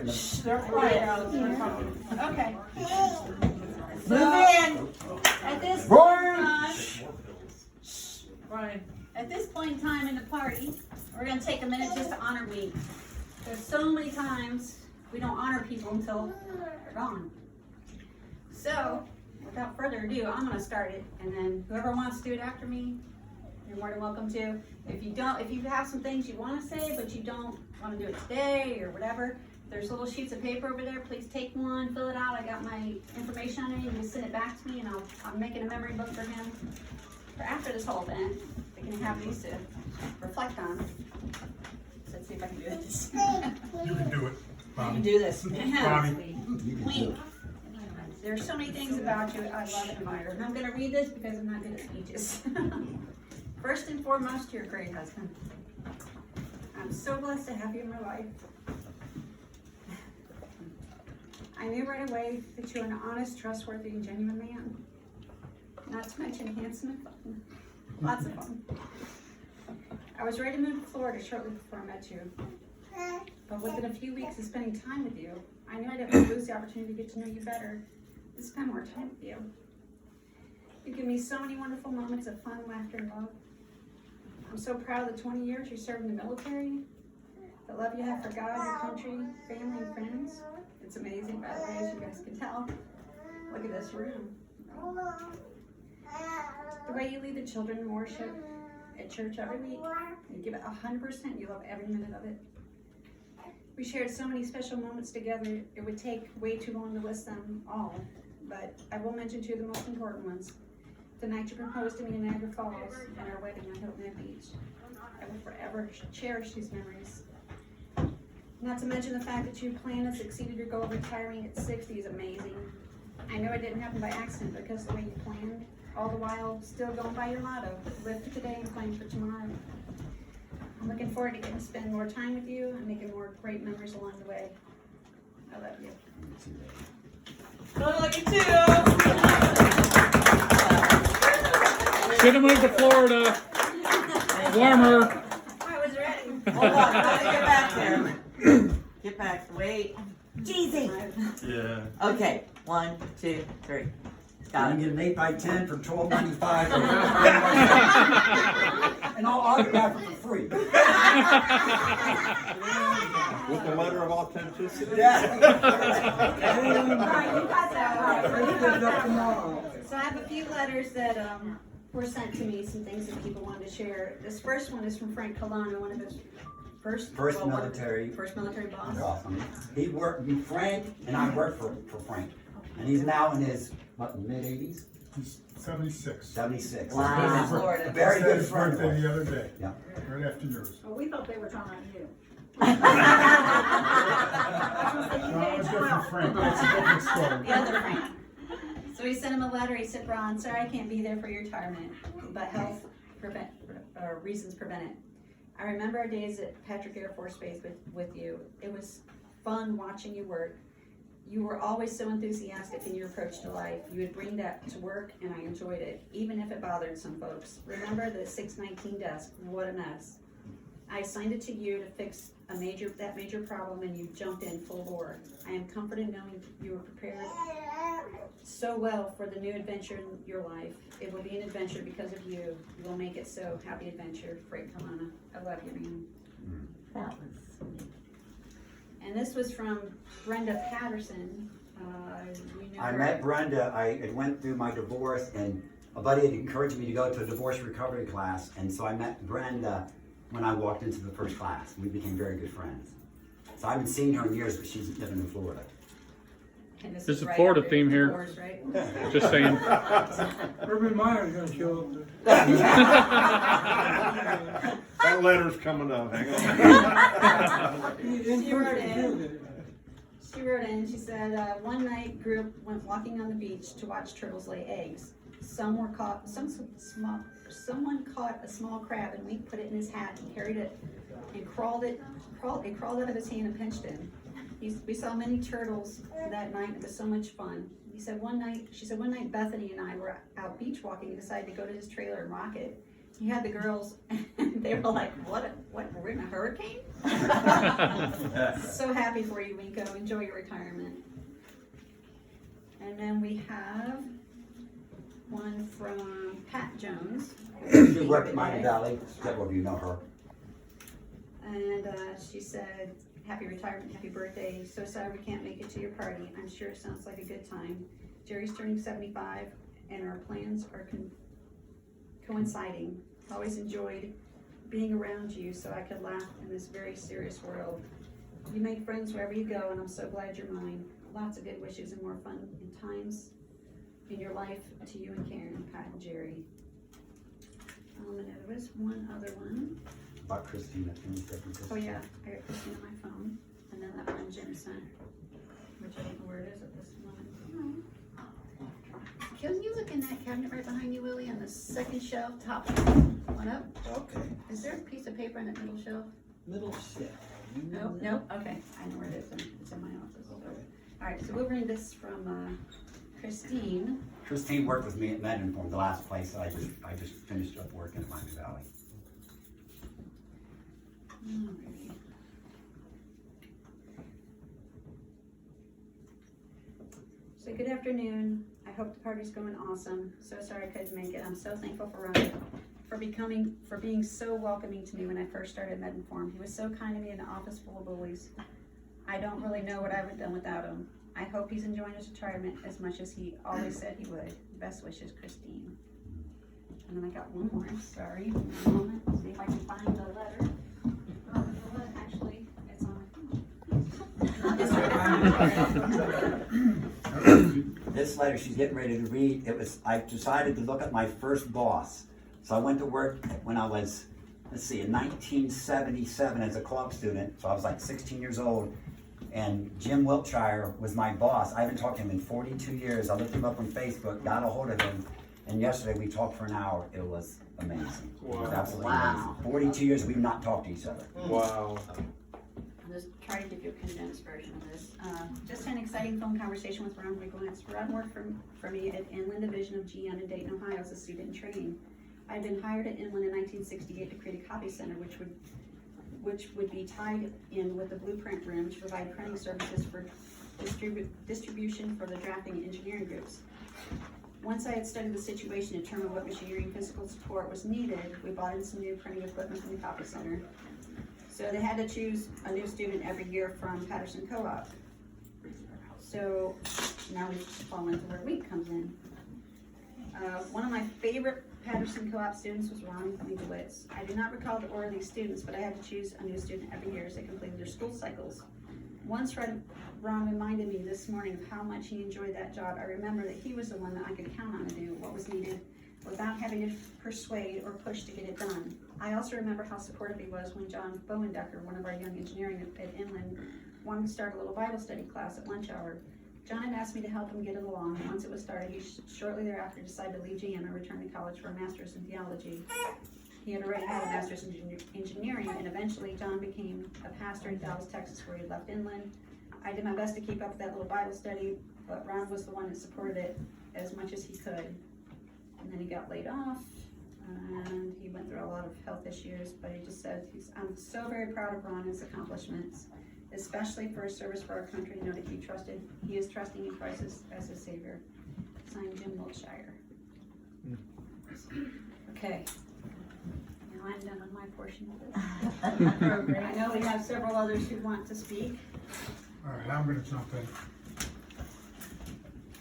in the. They're quiet, Alex, they're talking. Okay. Move in. At this Brian! Brian. At this point in time in the party, we're gonna take a minute just to honor we. There's so many times we don't honor people until they're gone. So, without further ado, I'm gonna start it, and then whoever wants to do it after me, you're more than welcome to. If you have some things you wanna say, but you don't wanna do it today or whatever, there's little sheets of paper over there. Please take one, fill it out. I got my information on it. You can send it back to me, and I'm making a memory book for him for after this whole event. We can have these to reflect on. So let's see if I can do this. You can do it, You Bobby. do this. Bobby. Wink. There's so many things about you I love and admire. And I'm going to read this because I'm not good at speeches. First and foremost, you're a great husband. I'm so blessed to have you in my life. I knew right away that you're an honest, trustworthy, and genuine man. Not to mention handsome and fun. Lots of fun. I was ready to move to Florida shortly before I met you. But within a few weeks of spending time with you, I knew I didn't want to lose the opportunity to get to know you better, to spend more time with you. You give me so many wonderful moments of fun, laughter, and love. I'm so proud of the 20 years you served in the military, the love you have for God, your country, family, and friends. It's amazing, by the way, as you guys can tell. Look at this room. The way you lead the children in worship at church every week, you give it 100%, you love every minute of it. We shared so many special moments together, it would take way too long to list them all, but I will mention two of the most important ones. The night you proposed to me in Niagara Falls and our wedding on Hilton Head Beach. I will forever cherish these memories. Not to mention the fact that you planned and succeeded your goal of retiring at 60 is amazing. I know it didn't happen by accident because of the way you planned, all the while still going by your motto, live for today and plan for tomorrow. I'm looking forward to getting to spend more time with you and making more great memories along the way. I love you. Oh, look at you. Should have moved to Florida. Warmer. I was ready. Hold on, how do you get back there? Get back, wait. Jeezy. Yeah. Okay, 1, 2, 3. Got I'm it. gonna get an 8x10 for $12.95. And I'll autograph it for free. With the letter of authenticity? Yeah. So I have a few letters that were sent to me, some things that people wanted to share. This first one is from Frank Colano, one of his first military boss. Awesome. He worked, Frank and I worked for Frank. And he's now in his, mid-80s? He's 76. 76. Wow. He's in Florida. Very He good had his friend. birthday the other day. Yeah. Right after yours. Well, we thought they were talking on you. No, it was different, Frank. That's a different story. The other Frank. So he sent him a letter. He said, Ron, sorry I can't be there for your retirement, but health reasons prevent it. I remember our days at Patrick Air Force Base with you. It was fun watching you work. You were always so enthusiastic in your approach to life. You would bring that to work, and I enjoyed it, even if it bothered some folks. Remember the 619 desk? What a mess. I assigned it to you to fix that major problem, and you jumped in full bore. I am comforted knowing you were prepared so well for the new adventure in your life. It will be an adventure because of you. You will make it so. Happy adventure, Frank Colana. I love you, man. That was sweet. And this was from Brenda Patterson. You know I her. met Brenda, I had went through my divorce and a buddy had encouraged me to go to a divorce recovery class. And so I met Brenda when I walked into the first class. We became very good friends. So I haven't seen her in years, but she's living in Florida. And this There's is a right Florida after theme here. divorce, right? Just saying. Urban Meyer's gonna show up. That letter's coming up, hang on. She wrote in. She wrote in, she said, one night group went walking on the beach to watch turtles lay eggs. Someone caught a small crab and Wink put it in his hat and carried it and it crawled out of his hand and pinched him. We saw many turtles that night. It was so much fun. She said one night Bethany and I were out beach walking and decided to go to his trailer and rock it. you had the girls, and they were like, what, we're in a hurricane? So happy for you, Rico. Enjoy your retirement. And then we have one from Pat Jones. She worked at Miami Valley, several of you know her. And she said, happy retirement, happy birthday. So sorry we can't make it to your party. I'm sure it sounds like a good time. Jerry's turning 75 and our plans are coinciding. Always enjoyed being around you so I could laugh in this very serious world. You make friends wherever you go and I'm so glad you're mine. Lots of good wishes and more fun in times in your life to you and Karen, Pat and Jerry. And there was one other one. About Christina. Can you say Christina? Oh yeah, I got Christine on my phone, and then that one Jim sent, which I don't know where it is at this moment. Can you look in that cabinet right behind you, Willie, on the second shelf, top one up? Okay, Is there a piece of paper in that middle shelf? middle shelf. No, no, okay, I know where it is, it's in my office. All right, so we'll bring this from Christine. Christine worked with me at Medenform, the last place I just finished up working at Miami Valley. Alrighty. So good afternoon. I hope the party's going awesome. So sorry I couldn't make it. I'm so thankful for Ron for being so welcoming to me when I first started Medenform. He was so kind to me in an office full of bullies. I don't really know what I would have done without him. I hope he's enjoying his retirement as much as he always said he would. Best wishes, Christine. And then I got one more. Sorry. One moment. See if I can find the letter. Actually, it's on. This letter she's getting ready to read, I decided to look at my first boss. So I went to work when I was, in 1977 as a co-op student. So I was like 16 years old. And Jim Wiltshire was my boss. I haven't talked to him in 42 years. I looked him up on Facebook, got a hold of him. And yesterday we talked for an hour. It was amazing. It was absolutely amazing. 42 years we've not talked to each other. Wow. I'll just try to give you a condensed version of this. Just an exciting phone conversation with Ron Wiglantz. Ron worked for me at Inland Division of GM in Dayton, Ohio as a student in training. I had been hired at Inland in 1968 to create a copy center which would be tied in with the blueprint room to provide printing services for distribution for the drafting and engineering groups. Once I had studied the situation and determined what machinery and physical support was needed, we bought in some new printing equipment from the copy center. So they had to choose a new student every year from Patterson Co-op. So now we fall into where Wink comes in. One of my favorite Patterson Co-op students was Ron Leibowitz. I do not recall the order of these students, but I had to choose a new student every year as they completed their school cycles. Once Ron reminded me this morning of how much he enjoyed that job. I remember that he was the one that I could count on to do what was needed without having to persuade or push to get it done. I also remember how supportive he was when John Bowendecker, one of our young engineering at Inland, wanted to start a little Bible study class at lunch hour. John had asked me to help him get it along. Once it was started, he shortly thereafter decided to leave GM and return to college for a master's in theology. He had already had a master's in engineering, and eventually John became a pastor in Dallas, Texas, where he left Inland. I did my best to keep up with that little Bible study, but Ron was the one that supported it as much as he could. And then he got laid off, and he went through a lot of health issues, but he just said, I'm so very proud of Ron and his accomplishments, especially for his service for our country, to know that he is trusting in Christ as his Savior. Signed, Jim Wiltshire. Okay. Now I'm done with my portion of this program. I know we have several others who want to speak. All right, I'm gonna jump in.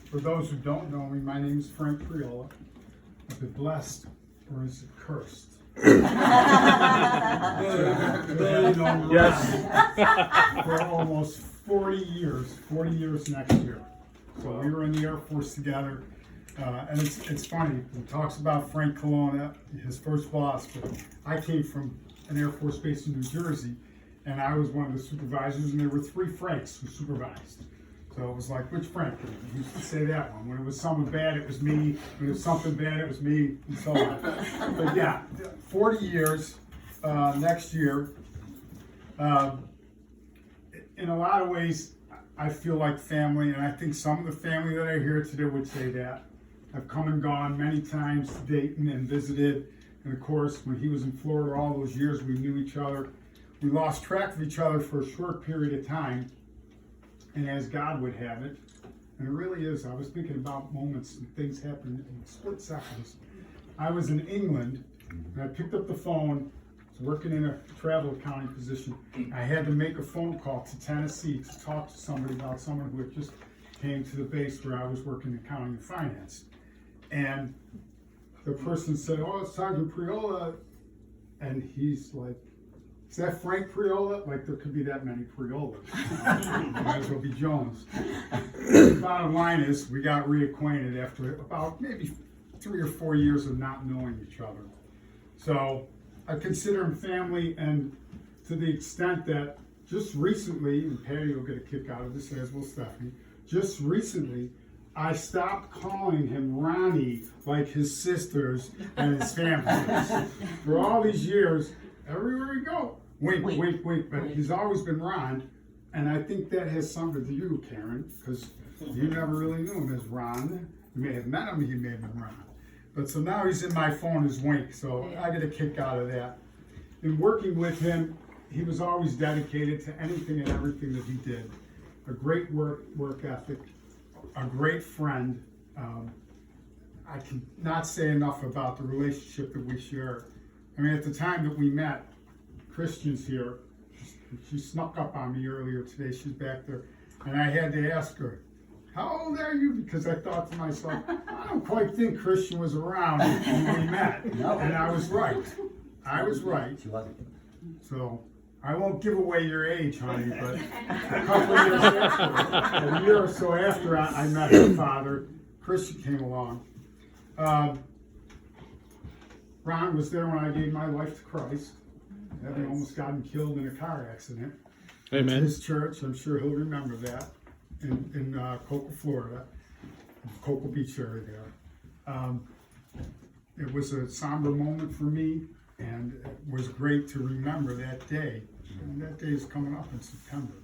For those who don't know me, my name is Frank Priola. I've been blessed, or is it cursed? Yes. For almost 40 years next year. So we were in the Air Force together. And it's funny, he talks about Frank Colonna, his first boss, but I came from an Air Force base in New Jersey, and I was one of the supervisors, and there were 3 Franks who supervised. So it was like, which Frank? He used to say that one. When it was something bad, it was me. When it was something bad, it was me, and so on. But yeah, 40 years next year. In a lot of ways, I feel like family, and I think some of the family that are here today would say that. I've come and gone many times to Dayton and visited And of course, when he was in Florida all those years, we knew each other. We lost track of each other for a short period of time. And as God would have it, and it really is, I was thinking about moments and things happen in split seconds. I was in England, and I picked up the phone, I was working in a travel accounting position. I had to make a phone call to Tennessee to talk to somebody about someone who had just came to the base where I was working in accounting and finance. And the person said, "Oh, it's Sergeant Priola." And he's like, "Is that Frank Priola?" Like, there could be that many Priolas. Might as well be Jones. The bottom line is, we got reacquainted after about maybe 3 or 4 years of not knowing each other. So I consider him family, and to the extent that just recently, and Patty will get a kick out of this, as will Stephanie, just recently, I stopped calling him Ronnie like his sisters and his family. For all these years, everywhere we go, wink, wink, wink, but he's always been Ron, and I think that has something to do, Karen, because you never really knew him as Ron. You may have met him, he may have been Ron. But so now he's in my phone as Wink, so I get a kick out of that. In working with him, he was always dedicated to anything and everything that he did. A great work ethic, a great friend. I can not say enough about the relationship that we share. I mean, at the time that we met, Christian's here. She snuck up on me earlier today. She's back there. And I had to ask her, "How old are you?" Because I thought to myself, I don't quite think Christian was around when we met. No. And I was right. I was right. She wasn't. So I won't give away your age, honey, but a couple of years after, a year or so after I met her father, Christian came along. Ron was there when I gave my life to Christ, having almost gotten killed in a car accident. Amen. His church, I'm sure he'll remember that, in Cocoa, Florida, Cocoa Beach area there. It was a somber moment for me, and it was great to remember that day. And that day is coming up in September,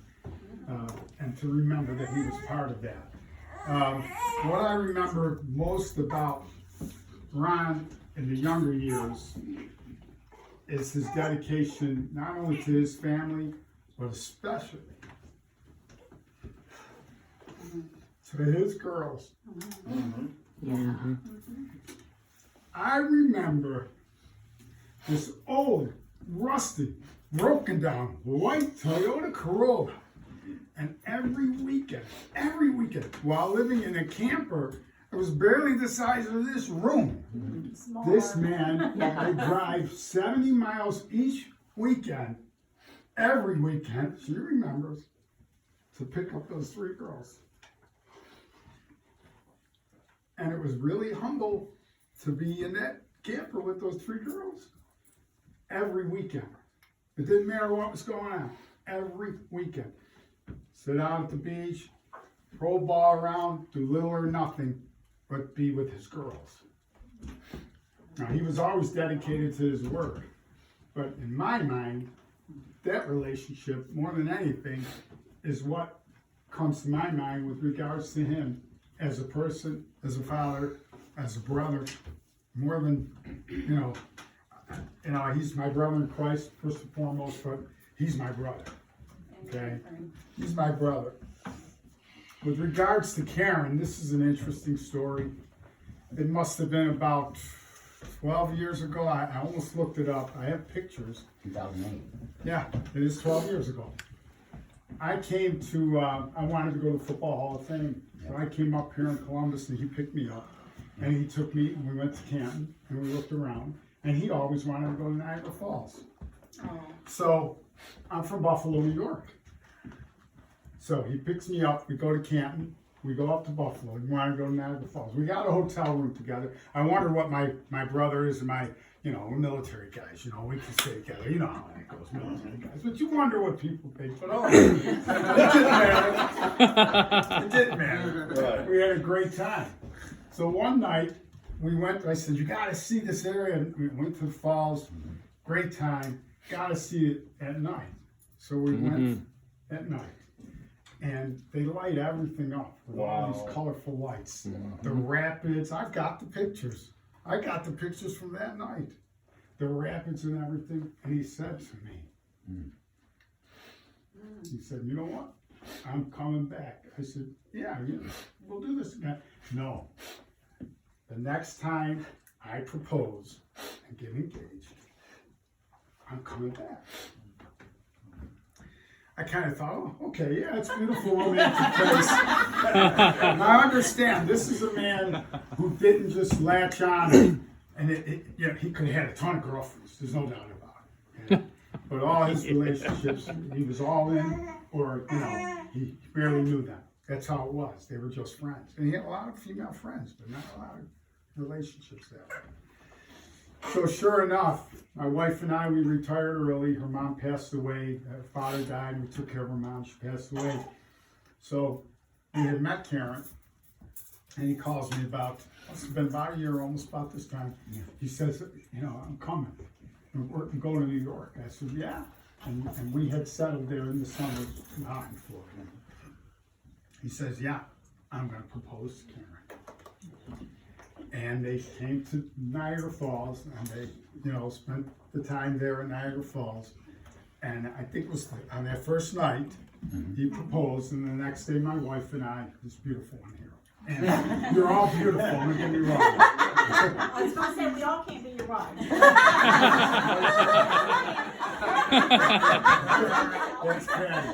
and to remember that he was part of that. What I remember most about Ron in the younger years is his dedication not only to his family, but especially to his girls. I remember this old, rusty, broken down white Toyota Corolla, and every weekend, while living in a camper, it was barely the size of this room. This man would drive 70 miles each weekend, every weekend, she remembers, to pick up those 3 girls. And it was really humble to be in that camper with those 3 girls every weekend. It didn't matter what was going on, every weekend. Sit out at the beach, throw a ball around, do little or nothing, but be with his girls. Now, he was always dedicated to his work, but in my mind, that relationship, more than anything, is what comes to my mind with regards to him as a person, as a father, as a brother, more than, he's my brother in Christ, first and foremost, but he's my brother, okay? He's my brother. With regards to Karen, this is an interesting story. It must have been about 12 years ago. I almost looked it up. I have pictures. 2008. Yeah, it is 12 years ago. I came to, I wanted to go to the Football Hall of Fame. So I came up here in Columbus and he picked me up. And he took me, and we went to Canton, and we looked around. And he always wanted to go to Niagara Falls. So I'm from Buffalo, New York. So he picks me up, we go to Canton, we go up to Buffalo, we want to go to Niagara Falls. We got a hotel room together. I wonder what my brother is and my, we're military guys, we can stay together. You know how that goes, military guys. But you wonder what people think. But it didn't matter. It didn't matter. Right. We had a great time. So one night, we went, I said, you got to see this area. And we went to the falls, great time, got to see it at night. So we went at night. And they light everything up with all these colorful lights. The rapids, I've got the pictures. I got the pictures from that night. the rapids and everything, and he said to me, he said, you know what? I'm coming back. I said, yeah, we'll do this again. No. The next time I propose and get engaged, I'm coming back. I kind of thought, oh, okay, yeah, it's beautiful romantic place. I understand, this is a man who didn't just latch on and he could have had a ton of girlfriends, there's no doubt about it. Okay? But all his relationships, he was all in, or, he barely knew them. That's how it was. They were just friends. And he had a lot of female friends, but not a lot of relationships that way. So sure enough, my wife and I, we retired early. Her mom passed away. Her father died. We took care of her mom. She passed away. So we had met Karen, and he calls me it's been about a year, almost about this time. He says, I'm coming. We're going to New York. I said, yeah. And we had settled there in the summer in Florida. He says, yeah, I'm going to propose to Karen. And they came to Niagara Falls, and they, spent the time there in Niagara Falls. And I think it was on that first night, he proposed, and the next day my wife and I, this beautiful one here. And you're all beautiful, don't get me wrong. I was gonna say, we all can't be your bride. That's Patty.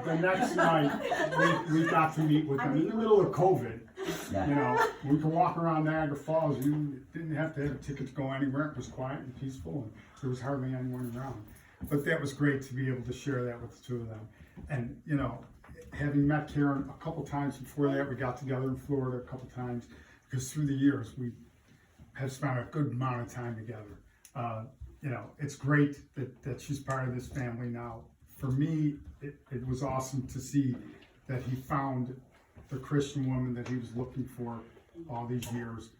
The next night, we got to meet with them in the middle of COVID. We could walk around Niagara Falls. You didn't have to have a ticket to go anywhere. It was quiet and peaceful, and there was hardly anyone around. But that was great to be able to share that with the two of them. And, having met Karen a couple times before that, we got together in Florida a couple times, because through the years, we have spent a good amount of time together. It's great that she's part of this family now. For me, it was awesome to see that he found the Christian woman that he was looking for all these years.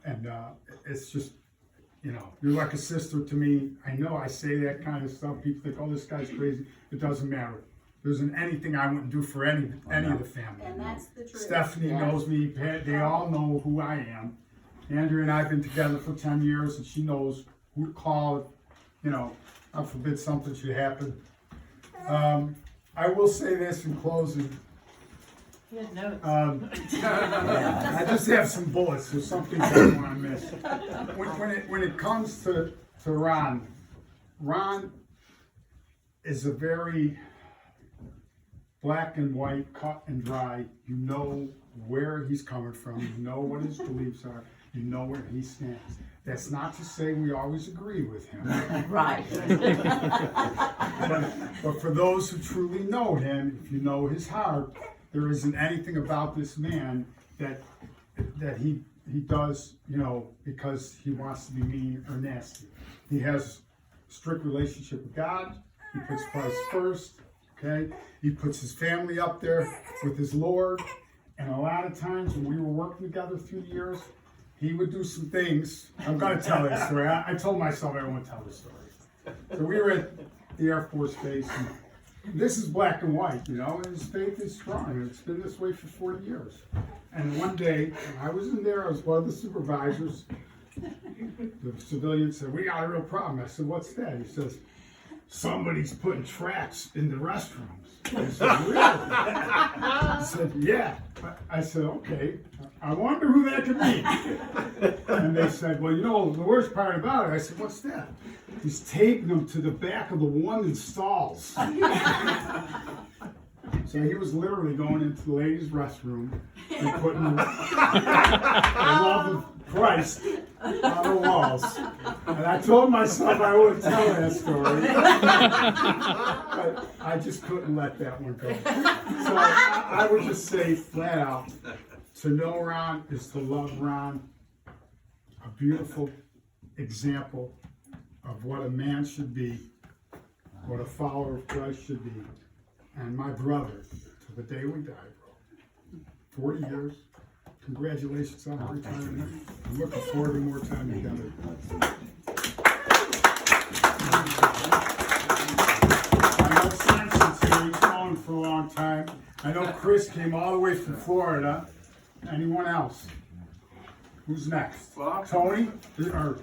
And it's just, you're like a sister to me. I know I say that kind of stuff. People think, oh, this guy's crazy. It doesn't matter. There isn't anything I wouldn't do for any of the family. And that's the truth. Stephanie knows me. They all know who I am. Andrea and I have been together for 10 years, and she knows who to call. God forbid something should happen. I will say this in closing. He had notes. I just have some bullets. There's something I don't want to miss. When it comes to Ron is a very black and white, cut and dry. You know where he's coming from. You know what his beliefs are. You know where he stands. That's not to say we always agree with him. Right. But for those who truly know him, if you know his heart, there isn't anything about this man that he does, because he wants to be mean or nasty. He has a strict relationship with God. He puts Christ first. Okay, he puts his family up there with his Lord, and a lot of times when we were working together through the years, he would do some things. I'm going to tell that story. I told myself I won't tell the story. So we were at the Air Force Base, and this is black and white, and his faith is strong, and it's been this way for 40 years. And one day, I was in there, I was one of the supervisors. The civilian said, "We got a real problem." I said, "What's that?" He says, "Somebody's putting tracks in the restrooms." I said, "Really?" He said, "Yeah." I said, "Okay, I wonder who that could be." And they said, "Well, the worst part about it," I said, "What's that?" He's taping them to the back of the woman's stalls. So he was literally going into the ladies' restroom and putting the love of Christ on the walls. And I told myself I wouldn't tell that story. But I just couldn't let that one go. So I would just say flat out, to know Ron is to love Ron. A beautiful example of what a man should be, what a follower of Christ should be. And my brother, to the day we die, bro. 40 years. Congratulations on retirement. I'm looking forward to more time together. I know Samson's here. He's known for a long time. I know Chris came all the way from Florida. Anyone else? Who's next? Well, Tony?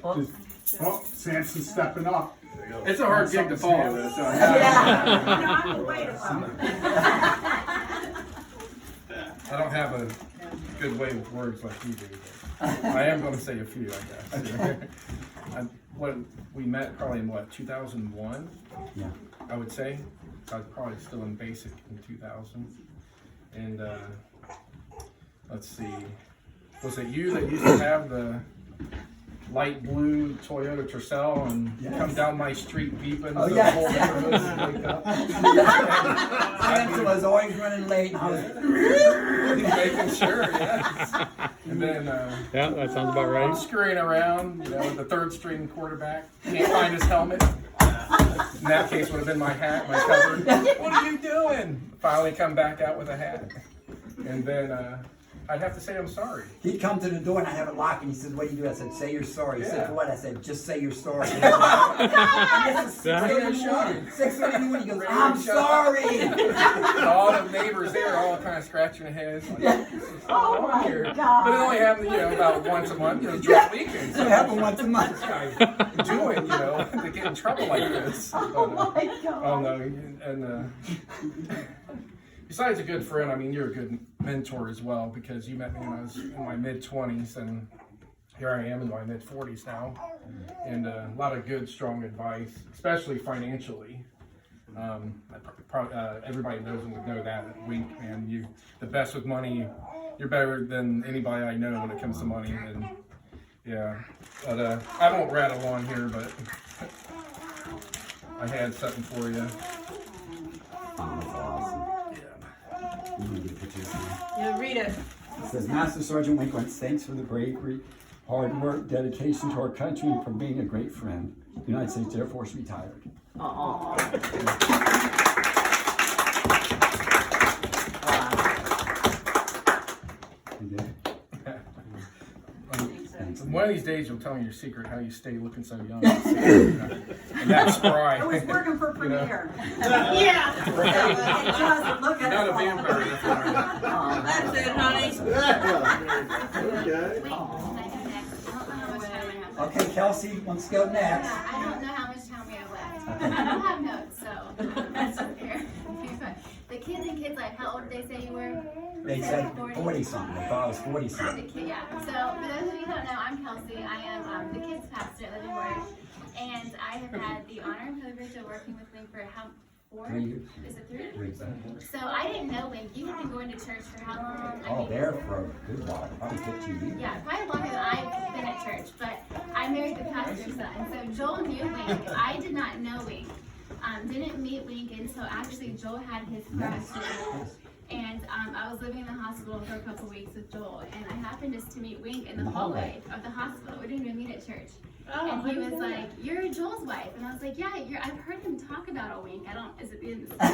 Oh, Samson's stepping up. It's a hard gig to follow this. So Yeah. No, I'm waiting for it. I don't have a good way with words like you do. But I am going to say a few, I guess. We met probably in 2001, Yeah. I would say. I was probably still in basic in 2000. And let's see, was it you that used to have the light blue Toyota Tercel and Yes. come down my street beeping Oh, so yes. the whole neighborhood would wake up? Samson was always running late. And I was, Making sure, yes. And then Yeah, that sounds about I'm right. scurrying around, with the third string quarterback. Can't find his helmet. In that case, would have been my hat, my cover. What are you doing? Finally, come back out with a hat, and then I'd have to say I'm sorry. he'd come to the door and I'd have it locked, and he said, "What do you do?" I said, "Say you're sorry." He Yeah. said, "For what?" I said, "Just say you're sorry." Radio 6:30 in the morning. He goes, "I'm sorry." And all the neighbors there are all kind of scratching their heads. Like, Oh my here. God. But it only happened, about once a month, during weekends. It happened once a month. This guy doing, to get in trouble like this. Oh my God. Oh no, and besides a good friend, I mean, you're a good mentor as well, because you met me when I was in my mid-20s, and here I am in my mid-40s now, and a lot of good, strong advice, especially financially. Everybody knows and would know that. Wink, man, you the best with money. You're better than anybody I know when it comes to money, and yeah. But I won't rattle on here, but I had something for you. Oh, that's awesome. Yeah. You need to put yours in. Yeah, read it. It says, Master Sergeant Winkler, thanks for the bravery, hard work, dedication to our country, and for being a great friend. United States Air Force retired. You did? Thanks. One of these days, you'll tell me your secret, how you stay looking so young and that spry. It was working for You know? Premier. Yeah. It does, look at Not it a vampire. That's all right. That's it, honey. Okay. Okay, Kelsey wants to go next. Yeah, I don't know how much time we have left. I don't have notes, so that's unfair. The kids in Kids Life, how old did they say you were? They said 40 something. They thought I was 40 The something. kid, yeah. So for those of you who don't know, I'm Kelsey. I am the kids pastor at Living Word, and I have had the honor and privilege of working with Wink for how 4? 3 years. Is it 3? 3. So I didn't know Wink. You have been going to church for how long? Oh, there for a good while, probably 15 years. Yeah, probably longer than I've been at church, but I married the pastor's son. So Joel knew Wink. I did not know Wink. Didn't meet Wink until actually Joel had his crash. And I was living in the hospital for a couple weeks with Joel, and I happened just to meet Wink in the hallway of the hospital. We didn't even meet at church. And he was like, "You're Joel's wife," and I was like, "Yeah, I've heard him talk about a Wink. Is it you?" So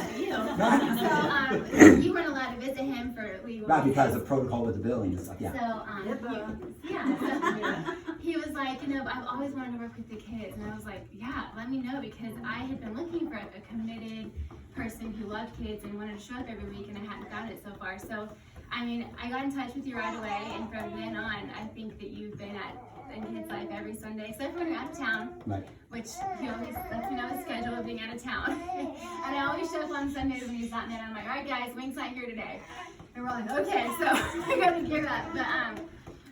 you weren't allowed to visit him for legal Not reasons. because of protocol with the building and stuff, yeah. So he was like, I've always wanted to work with the kids, and I was like, yeah, let me know, because I had been looking for a committed person who loved kids and wanted to show up every week, and I hadn't found it so far. So, I got in touch with you right away, and from then on, I think that you've been in Kids Life every Sunday, except for when you're out of town, Right. which he always lets me know his schedule of being out of town. And I always show up on Sundays when he's not there, and I'm like, all right, guys, Wink's not here today. And we're like, okay, so I gotta give that. But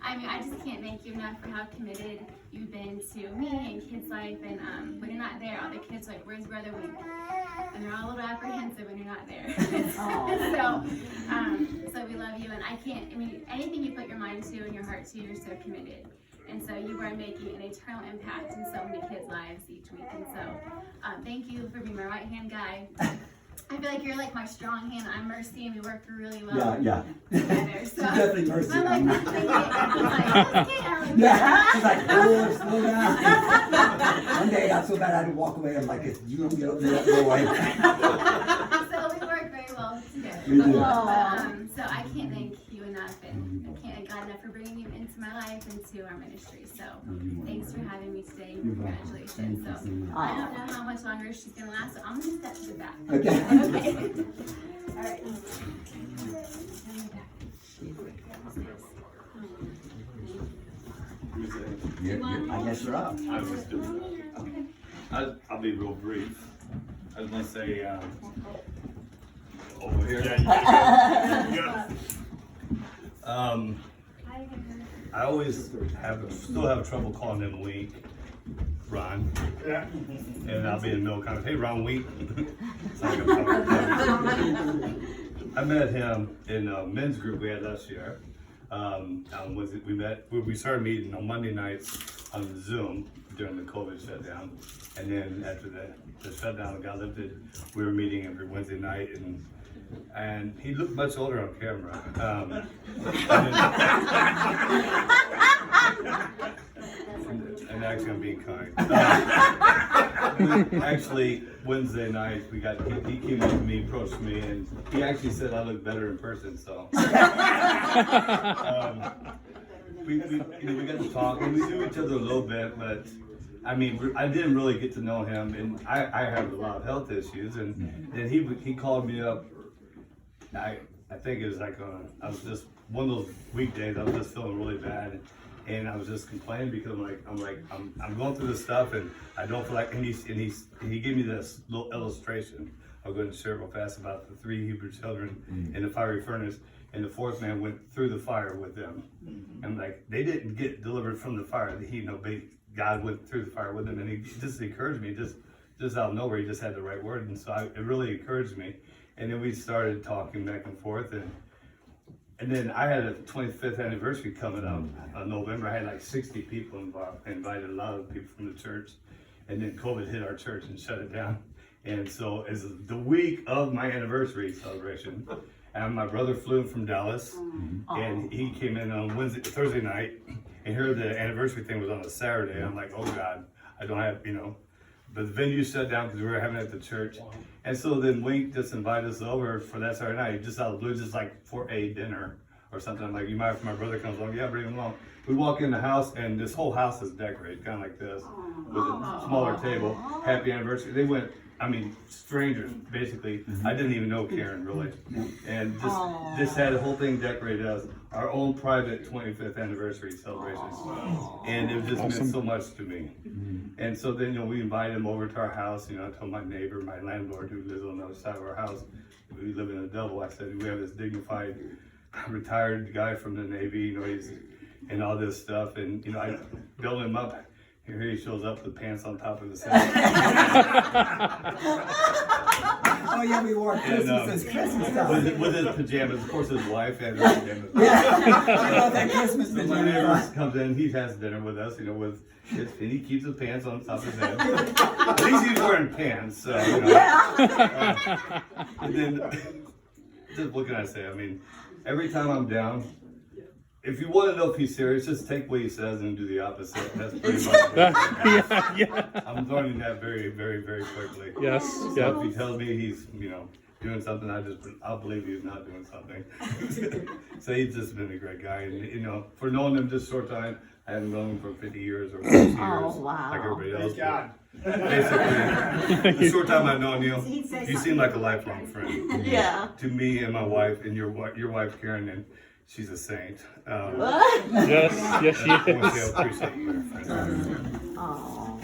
I just can't thank you enough for how committed you've been to me and Kids Life. And when you're not there, all the kids are like, where's Brother Wink? And they're all a little apprehensive when you're not there. So we love you, and anything you put your mind to and your heart to, you're so committed. And so you are making an eternal impact in so many kids' lives each week. And so thank you for being my right-hand guy. I feel like you're like my strong hand. I'm Mercy, and we work really well Yeah. together. She's So definitely Mercy. I'm like, thank you. I'm like, okay, Ellen. Yeah, she's like, oh, slow down. One day I got so bad I had to walk away. I'm like, if you don't get up there, go away. So we work very well together. We do. So I can't thank you enough, and I can't thank God enough for bringing you into my life and to our ministry. So thanks for having me today. You're welcome. Congratulations. Thank So you so much. I don't know how much longer she's gonna last, so I'm gonna step to the back. Okay. Okay. All right. Yes, you're up. I was doing that. I'll be real brief. I was gonna say, over here. I always still have trouble calling him Wink, Ron. Yeah. And I'll be in the middle kind of, hey, Ron Wink. It's like a power. I met him in a men's group we had last year. We started meeting on Monday nights on Zoom during the COVID shutdown. And then after the shutdown got lifted, we were meeting every Wednesday night, and he looked much older on camera. And actually, I'm being kind. Actually, Wednesday night, he came up to me, approached me, and he actually said I look better in person. So we got to talk, and we knew each other a little bit, but I mean, I didn't really get to know him, and I have a lot of health issues, and then he called me up. I think it was like I was just one of those weekdays. I was just feeling really bad, and I was just complaining because I'm going through this stuff, and I don't feel like. And he gave me this little illustration. I'll go and share it real fast about the 3 Hebrew children in the fiery furnace, and the 4th man went through the fire with them. And like they didn't get delivered from the fire. God went through the fire with them, and he just encouraged me, just out of nowhere. He just had the right word, and so it really encouraged me. And then we started talking back and forth, and then I had a 25th anniversary coming up in November. I had like 60 people involved. I invited a lot of people from the church, and then COVID hit our church and shut it down. And so it's the week of my anniversary celebration, and my brother flew in from Dallas, and he came in on Thursday night, and here the anniversary thing was on a Saturday. I'm like, oh God, I don't have, but the venue shut down because we were having it at the church. And so then Wink just invited us over for that Saturday night, just out of the blue, just like for a dinner or something. I'm like, you mind if my brother comes along? Yeah, bring him along. We walk in the house, and this whole house is decorated, kind of like this, with a smaller table. Happy anniversary. They went, strangers, basically. I didn't even know Karen, really. And just had the whole thing decorated as our own private 25th anniversary celebration. And it just meant so much to me. And so then, we invited him over to our house. I told my neighbor, my landlord, who lives on the other side of our house, we live in a double. I said, we have this dignified, retired guy from the Navy, he's and all this stuff. And, I built him up. Here he shows up with pants on top of his head. Oh yeah, we wore Christmas stuff. With his pajamas, of course his wife had her pajamas. I love that Christmas So my neighbor comes in, he has dinner with us, and he keeps his pants on top of his head. At least he's wearing pants, so, and then, just what can I say? Every time I'm down, if you want to know if he's serious, just take what he says and do the opposite. That's pretty much it. I'm learning that very, very, very quickly. Yes. So if he tells me he's, doing something, I'll believe he's not doing something. So he's just been a great guy, and for knowing him just short time, I haven't known him for 50 years or 60 years, like everybody else. Basically, the short time I've known you, you seem like a lifelong friend. Yeah. To me and my wife, and your wife Karen, and she's a saint. Yes, she is. I appreciate you, my friend. Oh.